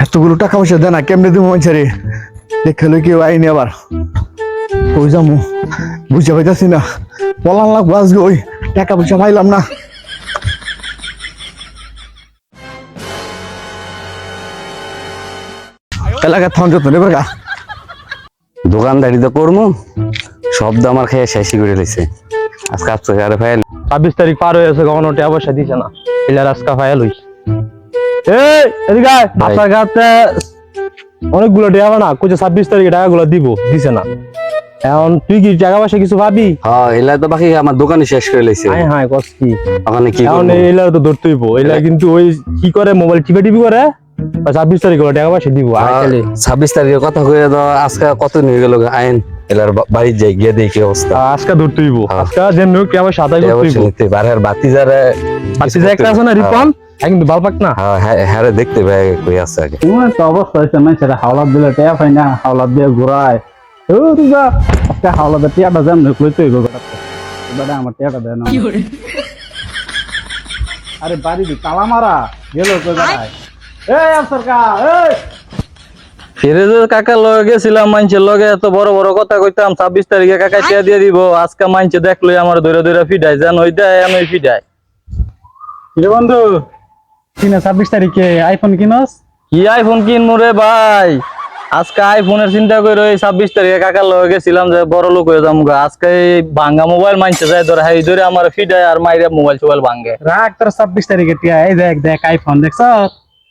এতগুলো টাকা পয়সা দেয় না, কেমনে দিব মানুষের? দেখে কেউ আইনি আবার ওই যাবো, বুঝতে পাইতেছি না। পলান লাগবো আজকে, ওই টাকা পয়সা পাইলাম না। এলাকার থাম যত নেবার গা দোকানদারি তো করবো, শব্দ আমার খেয়ে শেষই করে দিয়েছে। আজকে আপনি আরে ভাই 26 তারিখ পার হয়ে গেছে, কখনো টাকা পয়সা দিছে না। এলার আজকা ফাইল হই এদিকে আপনার কাছে অনেকগুলো টাকা না কইছে 26 তারিখে টাকাগুলো দিব, দিছে না। এখন তুই কি টাকা পয়সা কিছু ভাবি? হ্যাঁ, এলা তো বাকি আমার দোকানে শেষ করে লাইছে। হ্যাঁ হ্যাঁ কস কি ওখানে কি এখন এলা তো ধরতে হইব। এলা কিন্তু ওই কি করে, মোবাইল টিপি করে 26 তারিখে টাকা পয়সা দিব। 26 তারিখের কথা কইয়া তো আজকে কত নিয়ে গেল আইন। এলার বাড়ি যাই গিয়ে দেখি অবস্থা। আজকে ধরতে হইব, আজকে যেন টাকা পয়সা আদায় করতে হইব। বাড়ির বাতিজারে একটা আছে না রিপন, কিন্তু বালপাক না। হ্যাঁ দেখতে ভাই কই আছে আগে। তোমার তো অবস্থা হয়েছে না, সেটা হাওলাত দিলে টেয়া পাই না, হাওলাত দিয়ে ঘুরায়। আজকে হাওলাতে টিয়াটা যেন লইতে হইব। এবারে আমার টিয়াটা দেয় না। আরে বাড়ি দি তালা মারা গেল কই বেড়ায়। এই আফসার কা, এই ফিরোজের কাকা লগে গেছিলাম, মাইনছে লগে এত বড় বড় কথা কইতাম। 26 তারিখে কাকা টিয়া দিয়ে দিব। আজকে মাইনছে দেখলো আমার দৈরা দৈরা ফিডায়, জান ওই দেয় আমি ফিডায়। কিরে বন্ধু, কিনা 26 তারিখে আইফোন কিনস? কি আইফোন কিনবো রে ভাই? আজকে আইফোনের চিন্তা করে ওই 26 তারিখে কাকার লগে গেছিলাম যে বড় লোক হয়ে যাবো। আজকে ভাঙ্গা মোবাইল মাইনছে যায় ধরে, হাই ধরে আমার ফিডায় আর মাইরে মোবাইল টোবাইল ভাঙ্গে। রাখ তোর 26 তারিখে টিয়া। এই দেখ দেখ আইফোন, দেখছ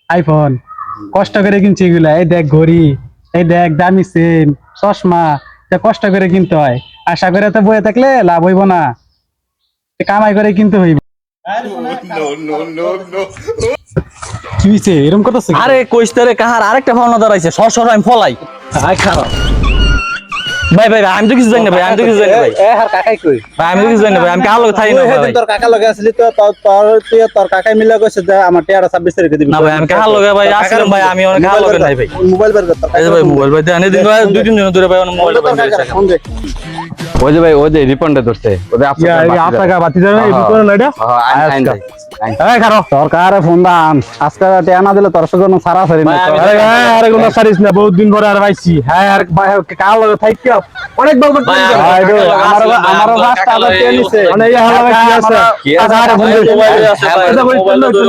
আইফোন কষ্ট করে কিনছি এগুলা। এই দেখ ঘড়ি, এই দেখ দামি চেন, চশমা, কষ্ট করে কিনতে হয়। আশা করে তো বয়ে থাকলে লাভ হইব না, কামাই করে কিনতে হইব। কি হইছে এরকম কথা? আরে কইস্তারে কাহার আরেকটা ভাবনা দাঁড়াইছে, সর আমি ফলাই। আই খারাপ ভাই ভাই আমি তো কিছু জানি না ভাই, আমি তো কিছু জানি না ভাই। এ হার কাকাই কই? ভাই আমি তো কিছু জানি না ভাই, আমি কার লগে থাকি না ভাই। তোর কাকা লগে আসলি তো, তোর কাকাই মিলা কইছে যে আমার টিয়াটা 26 তারিখে দিবি। না ভাই আমি কার লগে ভাই আসলাম ভাই, আমি অনেক কার লগে নাই ভাই। মোবাইল বের কর। এই যে ভাই মোবাইল ভাই দেন, দিন ভাই 2-3 দিন ধরে ভাই মোবাইল ফোন দে। ওই যে ভাই ওই যে রিপনটা ধরছে ওদের টাকা বাতি যাবে এই ভিতরে না এটা। এই খারাপ তোর কারে ফোন দান, আজকে টিয়া না দিলে তোর সঙ্গে সারা সারি না। আরে কোন সারিস না, বহুত দিন পরে আর পাইছি। হ্যাঁ আর কার লগে থাকি অনেক বলবো। আমার রাস্তা আবার টিয়া নিছে মানে এই হালা কি আছে? আরে ফোন দে, মোবাইল তোর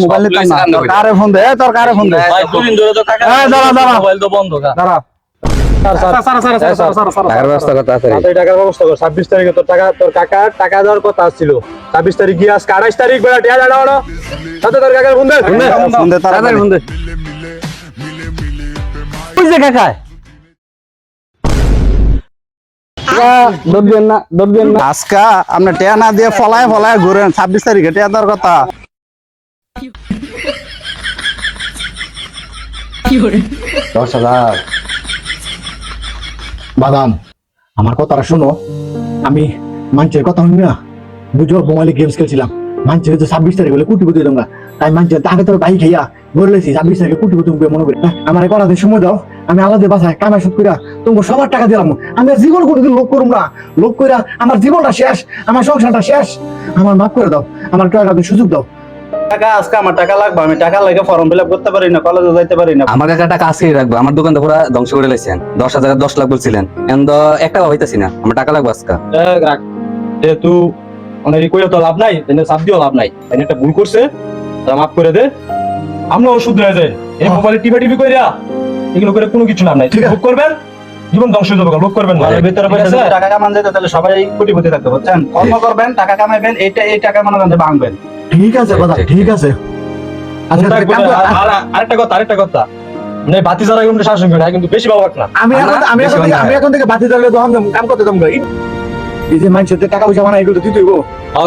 মোবাইল নিতাম না, তোর কারে ফোন দে, তোর কারে ফোন দে। ভাই দুদিন ধরে তো কাকা দাঁড়া মোবাইল তো বন্ধ কা। দাঁড়া টাকার ব্যবস্থা করতে আছে। টাকার ব্যবস্থা কর। 26 তারিখে তোর টাকা, তোর কাকা টাকা দেওয়ার কথা ছিল। 26 তারিখ গিয়ে আজকে 28 তারিখ বেলা টিয়া দাঁড়াও সাথে তোর কাকার ফোন দে। ফোন দে তাড়াতাড়ি ফোন দে। ওই যে কাকা আজকা আপনি টিয়া না দিয়ে ফলায় ফলায় ঘুরেন। 26 তারিখে টিয়া দেওয়ার কথা। 10,000 বাদাম, আমার কথাটা শোনো। আমি মানুষের কথা শুনি না, বুঝো মোবাইলে গেমস খেলছিলাম। মানুষের তো 26 তারিখ হলে কুটি কুটি তোমরা, তাই মানুষের আগে তোর বাইক খাইয়া বলেছি 26 তারিখে কুটি কুটি মনে করি। আমার কটা দিন সময় দাও, আমি আলাদা বাসায় কামাই শুট কইরা তোমাকে সবার টাকা দিলাম। আমি আর জীবন কোনোদিন লোভ করুম না। লোভ কইরা আমার জীবনটা শেষ, আমার সংসারটা শেষ। আমার মাফ করে দাও, আমার টাকা সুযোগ দাও। টাকা আজকে আমার টাকা লাগবে, আমি টাকা লাগে ফর্ম ফিল আপ করতে পারি না, কলেজে যাইতে পারি না। আমার কাকা টাকা আজকেই রাখবো, আমার দোকানটা পুরো ধ্বংস করে লাইছেন। 10,000 10 লাখ বলছিলেন, এখন তো একটা হইতাছি না। আমার টাকা লাগবে আজকে। যেহেতু অনেক কইলে তো লাভ নাই, এনে চাপ দিও লাভ নাই। এনে একটা ভুল করছে, তা মাফ করে দে। আমরাও শুধরে যায় এই মোবাইলে টিপি কইরা এগুলো করে কোনো কিছু লাভ নাই। ঠিক বুক করবেন, জীবন ধ্বংস হয়ে যাবে। লোক করবেন না, ভিতরে পয়সা টাকা কামান যেতে তাহলে সবাই কোটিপতি থাকতে বুঝছেন। কর্ম করবেন, টাকা কামাইবেন, এই টাকা মনে করেন ভাঙবেন। ঠিক আছে বাবা, ঠিক আছে। আরেকটা কথা মানে বাতি যারা কিন্তু শাসন করে কিন্তু বেশি বাবাক না। আমি এখন থেকে বাতি জ্বালিয়ে কাম করতে দম। এই যে মানুষের টাকা পয়সা বানাই এগুলো দিতে হইব।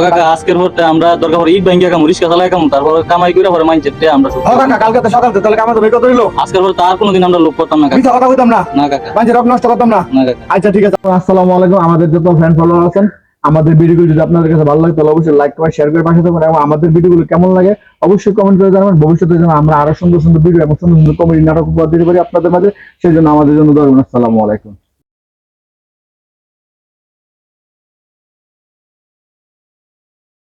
কাকা আজকের ভোরটা আমরা দরকার পড়ে ইট ব্যাংকে কাম, রিক্সা চালাই কাম, তারপর কামাই করে পরে মাইন্ডসেট আমরা কাকা কালকে সকাল তাহলে কামাই তো বের কত হইলো। আজকের ভোর তার কোনোদিন আমরা লোক করতাম না মিথ্যা কথা কইতাম না, না কাকা, মানুষের রক নষ্ট করতাম না। না কাকা। আচ্ছা ঠিক আছে। আসসালামু আলাইকুম। আমাদের যত ফ্যান ফলোয়ার আছেন, আমাদের ভিডিওগুলো যদি আপনাদের কাছে ভালো লাগে তাহলে অবশ্যই লাইক করে শেয়ার করে পাশে থাকুন, এবং আমাদের ভিডিওগুলো কেমন লাগে অবশ্যই কমেন্ট করে জানাবেন। ভবিষ্যতে যেন আমরা আরো সুন্দর সুন্দর ভিডিও এবং সুন্দর সুন্দর কমেডি নাটক উপহার দিতে পারি আপনাদের মাঝে, সেই জন্য আমাদের জন্য দোয়া করুন। আসসালামু আলাইকুম।